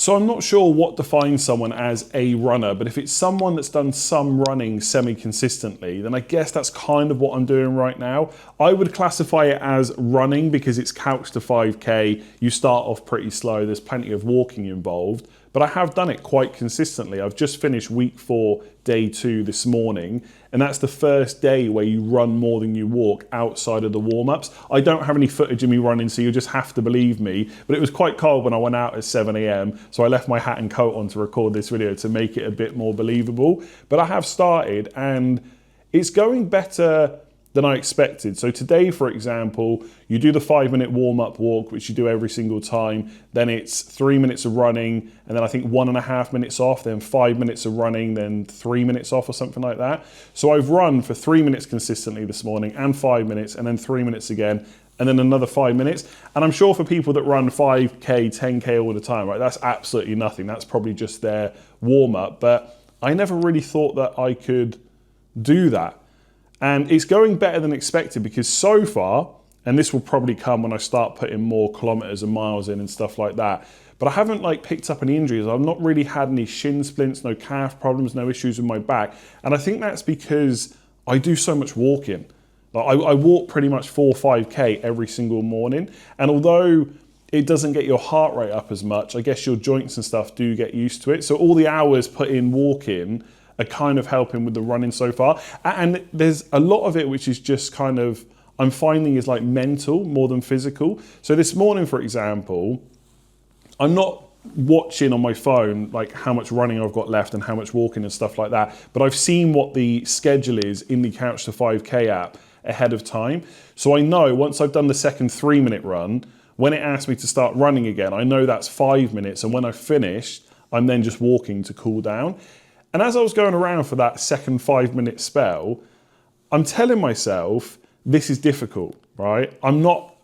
So I'm not sure what defines someone as a runner, but if it's someone that's done some running semi-consistently, then I guess that's kind of what I'm doing right now. I would classify it as running because it's couched to 5K. You start off pretty slow, there's plenty of walking involved, but I have done it quite consistently. I've just finished week 4, day 2 this morning, and that's the first day where you run more than you walk outside of the warm-ups. I don't have any footage of me running, so you'll just have to believe me, but it was quite cold when I went out at 7 a.m, so I left my hat and coat on to record this video to make it a bit more believable. But I have started, and it's going better than I expected. So today, for example, you do the 5-minute warm-up walk, which you do every single time. Then it's 3 minutes of running, and then I think 1.5 minutes off, then 5 minutes of running, then 3 minutes off or something like that. So I've run for 3 minutes consistently this morning, and 5 minutes, and then 3 minutes again, and then another 5 minutes. And I'm sure for people that run 5K, 10K all the time, right, that's absolutely nothing. That's probably just their warm-up. But I never really thought that I could do that. And it's going better than expected because so far, and this will probably come when I start putting more kilometers and miles in and stuff like that, but I haven't like picked up any injuries. I've not really had any shin splints, no calf problems, no issues with my back. And I think that's because I do so much walking. Like I walk pretty much 4 or 5K every single morning. And although it doesn't get your heart rate up as much, I guess your joints and stuff do get used to it. So all the hours put in walking are kind of helping with the running so far. And there's a lot of it which is just kind of, I'm finding is like mental more than physical. So this morning, for example, I'm not watching on my phone like how much running I've got left and how much walking and stuff like that, but I've seen what the schedule is in the Couch to 5K app ahead of time. So I know once I've done the second 3-minute run, when it asks me to start running again, I know that's 5 minutes. And when I've finished, I'm then just walking to cool down. And as I was going around for that second 5-minute spell, I'm telling myself, this is difficult, right? I'm not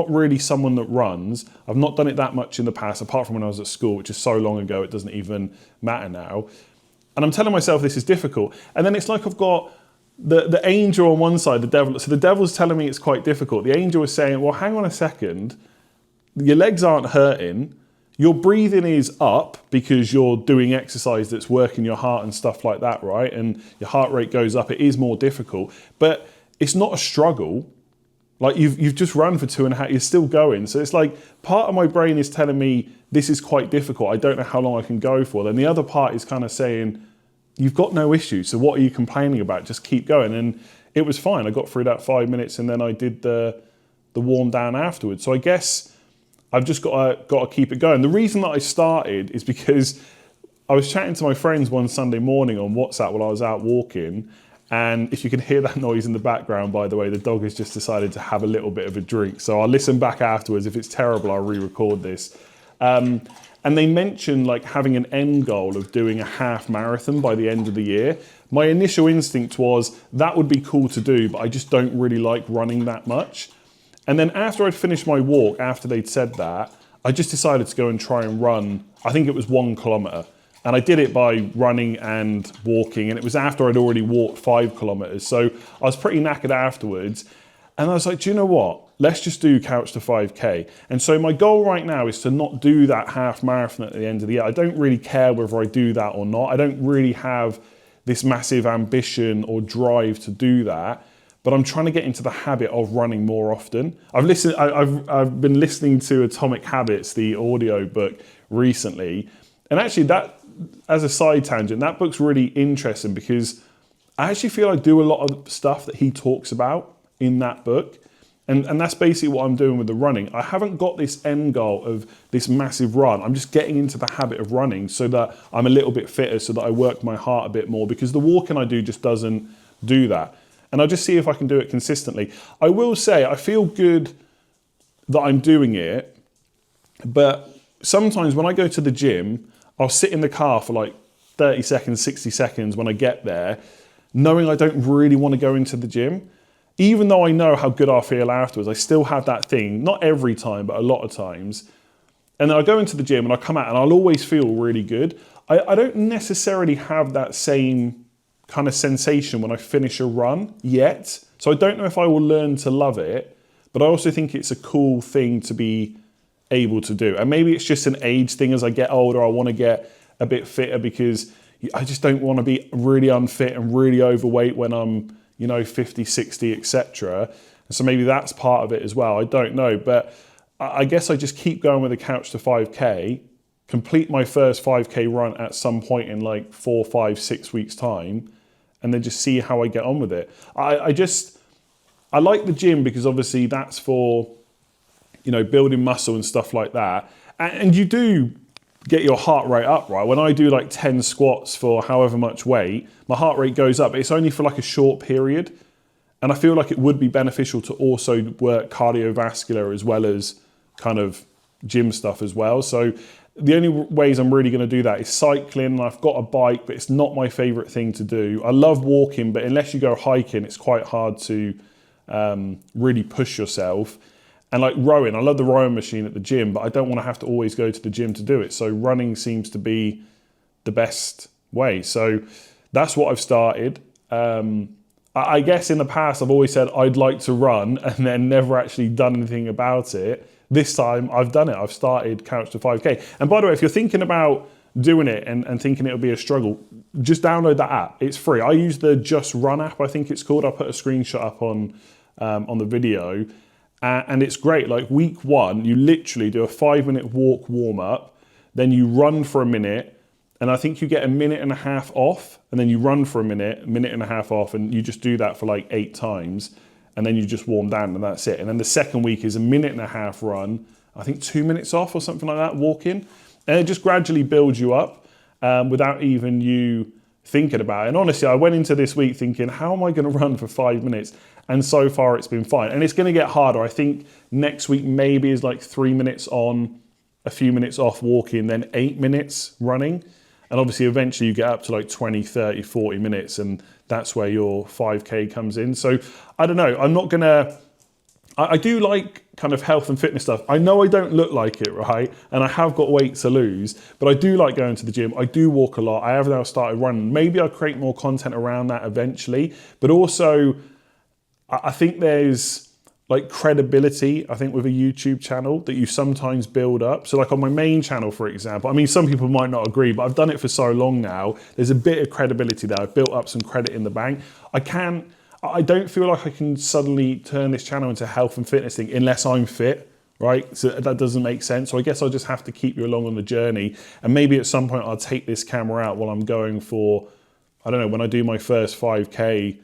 really someone that runs. I've not done it that much in the past, apart from when I was at school, which is so long ago, it doesn't even matter now. And I'm telling myself this is difficult. And then it's like I've got the angel on one side, the devil. So the devil's telling me it's quite difficult. The angel is saying, well, hang on a second. Your legs aren't hurting. Your breathing is up because you're doing exercise that's working your heart and stuff like that, right? And your heart rate goes up. It is more difficult, but it's not a struggle. Like you've just run for 2.5, you're still going. So it's like part of my brain is telling me this is quite difficult. I don't know how long I can go for. Then the other part is kind of saying, you've got no issue. So what are you complaining about? Just keep going. And it was fine. I got through that 5 minutes and then I did the warm down afterwards. So I guess I've just got to keep it going. The reason that I started is because I was chatting to my friends one Sunday morning on WhatsApp while I was out walking. And if you can hear that noise in the background, by the way, the dog has just decided to have a little bit of a drink. So I'll listen back afterwards. If it's terrible, I'll re-record this. And they mentioned like having an end goal of doing a half marathon by the end of the year. My initial instinct was that would be cool to do, but I just don't really like running that much. And then after I'd finished my walk, after they'd said that, I just decided to go and try and run, I think it was 1 kilometer. And I did it by running and walking. And it was after I'd already walked 5 kilometers. So I was pretty knackered afterwards. And I was like, do you know what? Let's just do Couch to 5K. And so my goal right now is to not do that half marathon at the end of the year. I don't really care whether I do that or not. I don't really have this massive ambition or drive to do that. But I'm trying to get into the habit of running more often. I've been listening to Atomic Habits, the audio book, recently. And actually that, as a side tangent, that book's really interesting because I actually feel I do a lot of stuff that he talks about in that book. And that's basically what I'm doing with the running. I haven't got this end goal of this massive run. I'm just getting into the habit of running so that I'm a little bit fitter, so that I work my heart a bit more, because the walking I do just doesn't do that. And I'll just see if I can do it consistently. I will say, I feel good that I'm doing it, but sometimes when I go to the gym, I'll sit in the car for like 30 seconds, 60 seconds when I get there, knowing I don't really want to go into the gym. Even though I know how good I'll feel afterwards, I still have that thing, not every time, but a lot of times. And then I go into the gym and I come out and I'll always feel really good. I don't necessarily have that same kind of sensation when I finish a run yet. So I don't know if I will learn to love it, but I also think it's a cool thing to be able to do. And maybe it's just an age thing. As I get older, I want to get a bit fitter because I just don't want to be really unfit and really overweight when I'm, 50, 60, etc. So maybe that's part of it as well. I don't know. But I guess I just keep going with the Couch to 5K, complete my first 5K run at some point in like 4, 5, 6 weeks time, and then just see how I get on with it. I like the gym because obviously that's for, building muscle and stuff like that. And you do get your heart rate up, right? When I do like 10 squats for however much weight, my heart rate goes up. It's only for like a short period. And I feel like it would be beneficial to also work cardiovascular as well as kind of gym stuff as well. So the only ways I'm really going to do that is cycling. I've got a bike, but it's not my favorite thing to do. I love walking, but unless you go hiking, it's quite hard to really push yourself. And like rowing, I love the rowing machine at the gym, but I don't want to have to always go to the gym to do it. So running seems to be the best way. So that's what I've started. I guess in the past, I've always said I'd like to run and then never actually done anything about it. This time I've done it. I've started Couch to 5K. And by the way, if you're thinking about doing it and thinking it'll be a struggle, just download that app. It's free. I use the Just Run app, I think it's called. I'll put a screenshot up on the video. And it's great. Like week 1, you literally do a 5-minute walk warm up, then you run for a minute, and I think you get a minute and a half off, and then you run for a minute and a half off, and you just do that for like 8 times, and then you just warm down, and that's it. And then the second week is a minute and a half run, I think 2 minutes off or something like that, walking, and it just gradually builds you up without even you thinking about it. And honestly, I went into this week thinking, how am I going to run for 5 minutes? And so far it's been fine. And it's going to get harder. I think next week maybe is like 3 minutes on, a few minutes off walking, then 8 minutes running. And obviously eventually you get up to like 20, 30, 40 minutes, and that's where your 5K comes in. So I don't know, I do like kind of health and fitness stuff. I know I don't look like it, right? And I have got weight to lose, but I do like going to the gym. I do walk a lot. I have now started running. Maybe I'll create more content around that eventually, but also I think there's like credibility, I think, with a YouTube channel that you sometimes build up. So like on my main channel, for example, I mean, some people might not agree, but I've done it for so long now. There's a bit of credibility there. I've built up some credit in the bank. I don't feel like I can suddenly turn this channel into a health and fitness thing unless I'm fit, right? So that doesn't make sense. So I guess I'll just have to keep you along on the journey. And maybe at some point I'll take this camera out while I'm going for, I don't know, when I do my first 5K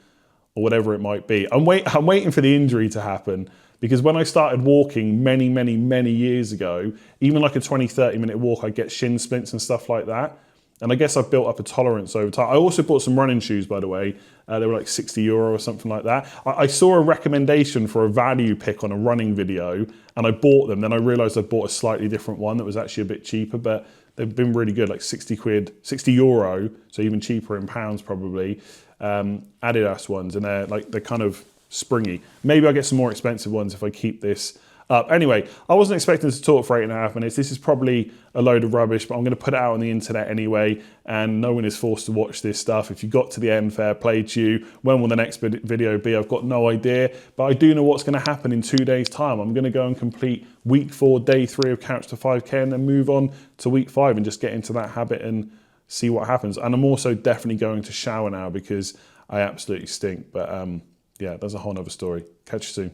or whatever it might be. I'm waiting for the injury to happen, because when I started walking many, many, many years ago, even like a 20, 30 minute walk, I'd get shin splints and stuff like that. And I guess I've built up a tolerance over time. I also bought some running shoes, by the way. They were like €60 or something like that. I saw a recommendation for a value pick on a running video, and I bought them. Then I realized I bought a slightly different one that was actually a bit cheaper, but they've been really good, like €60, so even cheaper in pounds probably. Adidas ones, and they're kind of springy. Maybe I'll get some more expensive ones if I keep this up. Anyway, I wasn't expecting to talk for 8.5 minutes. This is probably a load of rubbish, but I'm going to put it out on the internet anyway, and no one is forced to watch this stuff. If you got to the end, fair play to you. When will the next video be? I've got no idea, but I do know what's going to happen in 2 days' time. I'm going to go and complete week 4, day 3 of Couch to 5K, and then move on to week 5 and just get into that habit and see what happens. And I'm also definitely going to shower now because I absolutely stink. But yeah, that's a whole nother story. Catch you soon.